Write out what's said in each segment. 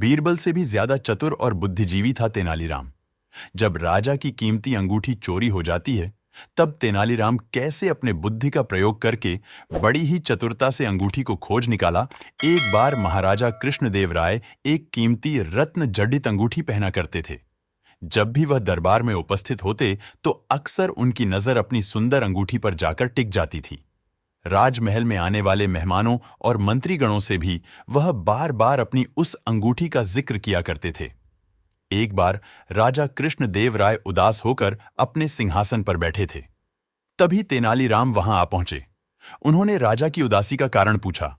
बीरबल से भी ज्यादा चतुर और बुद्धिजीवी था तेनालीराम। जब राजा की कीमती अंगूठी चोरी हो जाती है, तब तेनालीराम कैसे अपने बुद्धि का प्रयोग करके बड़ी ही चतुरता से अंगूठी को खोज निकाला। एक बार महाराजा कृष्णदेव राय एक कीमती रत्न जड़ित अंगूठी पहना करते थे। जब भी वह दरबार में उपस्थित होते तो अक्सर उनकी नजर अपनी सुंदर अंगूठी पर जाकर टिक जाती थी। राजमहल में आने वाले मेहमानों और मंत्रीगणों से भी वह बार बार अपनी उस अंगूठी का जिक्र किया करते थे। एक बार राजा कृष्णदेव राय उदास होकर अपने सिंहासन पर बैठे थे। तभी तेनालीराम वहां आ पहुंचे। उन्होंने राजा की उदासी का कारण पूछा।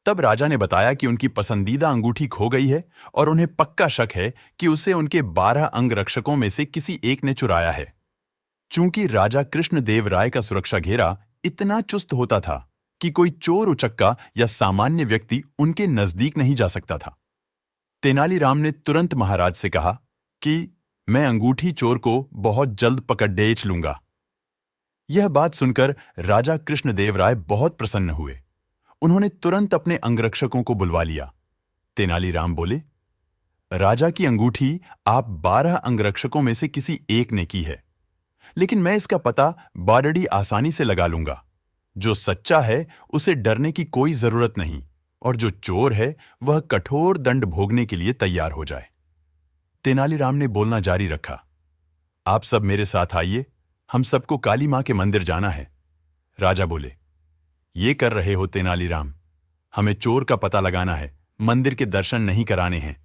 तब राजा ने बताया कि उनकी पसंदीदा अंगूठी खो गई है और उन्हें पक्का शक है कि उसे उनके 12 अंगरक्षकों में से किसी एक ने चुराया है। चूंकि राजा कृष्णदेव राय का सुरक्षा घेरा इतना चुस्त होता था कि कोई चोर उचक्का या सामान्य व्यक्ति उनके नजदीक नहीं जा सकता था। तेनालीराम ने तुरंत महाराज से कहा कि मैं अंगूठी चोर को बहुत जल्द पकड़ डेच लूंगा। यह बात सुनकर राजा कृष्णदेव राय बहुत प्रसन्न हुए। उन्होंने तुरंत अपने अंगरक्षकों को बुलवा लिया। तेनालीराम बोले, राजा की अंगूठी आप 12 अंगरक्षकों में से किसी एक ने की है, लेकिन मैं इसका पता बड़ी आसानी से लगा लूंगा। जो सच्चा है उसे डरने की कोई जरूरत नहीं, और जो चोर है वह कठोर दंड भोगने के लिए तैयार हो जाए। तेनालीराम ने बोलना जारी रखा। आप सब मेरे साथ आइए, हम सबको काली मां के मंदिर जाना है। राजा बोले, ये कर रहे हो तेनालीराम? हमें चोर का पता लगाना है, मंदिर के दर्शन नहीं कराने हैं।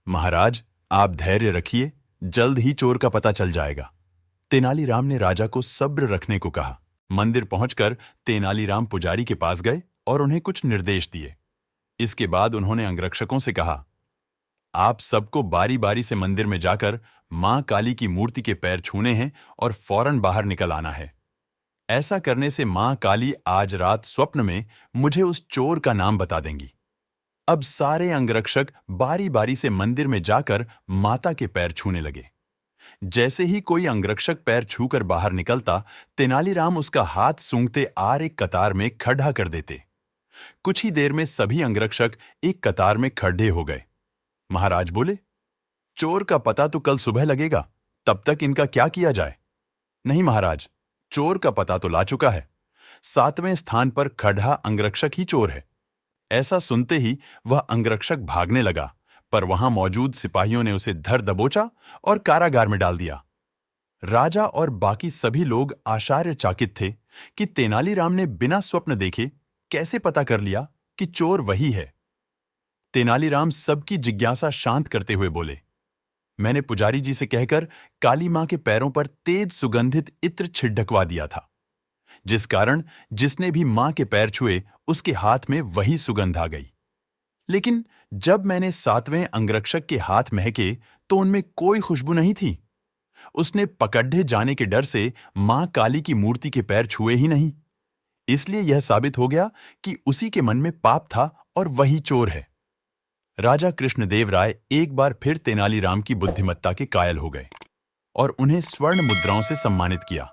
महाराज, आप धैर्य रखिए, जल्द ही चोर का पता चल जाएगा। तेनालीराम ने राजा को सब्र रखने को कहा। मंदिर पहुंचकर तेनालीराम पुजारी के पास गए और उन्हें कुछ निर्देश दिए। इसके बाद उन्होंने अंगरक्षकों से कहा, आप सबको बारी बारी से मंदिर में जाकर मां काली की मूर्ति के पैर छूने हैं और फौरन बाहर निकल आना है। ऐसा करने से मां काली आज रात स्वप्न में मुझे उस चोर का नाम बता देंगी। अब सारे अंगरक्षक बारी बारी से मंदिर में जाकर माता के पैर छूने लगे। जैसे ही कोई अंगरक्षक पैर छूकर बाहर निकलता, तेनालीराम उसका हाथ सूंघते आर एक कतार में खड़ा कर देते। कुछ ही देर में सभी अंगरक्षक एक कतार में खड़े हो गए। महाराज बोले, चोर का पता तो कल सुबह लगेगा, तब तक इनका क्या किया जाए? नहीं महाराज, चोर का पता तो ला चुका है। 7वें स्थान पर खड़ा अंगरक्षक ही चोर है। ऐसा सुनते ही वह अंगरक्षक भागने लगा, पर वहां मौजूद सिपाहियों ने उसे धर दबोचा और कारागार में डाल दिया। राजा और बाकी सभी लोग आश्चर्यचकित थे कि तेनालीराम ने बिना स्वप्न देखे कैसे पता कर लिया कि चोर वही है। तेनालीराम सबकी जिज्ञासा शांत करते हुए बोले, मैंने पुजारी जी से कहकर काली मां के पैरों पर तेज सुगंधित इत्र छिड़कवा दिया था, जिस कारण जिसने भी मां के पैर छुए उसके हाथ में वही सुगंध आ गई। लेकिन जब मैंने 7वें अंगरक्षक के हाथ महके तो उनमें कोई खुशबू नहीं थी। उसने पकड़े जाने के डर से मां काली की मूर्ति के पैर छुए ही नहीं। इसलिए यह साबित हो गया कि उसी के मन में पाप था और वही चोर है। राजा कृष्णदेव राय एक बार फिर तेनालीराम की बुद्धिमत्ता के कायल हो गए और उन्हें स्वर्ण मुद्राओं से सम्मानित किया।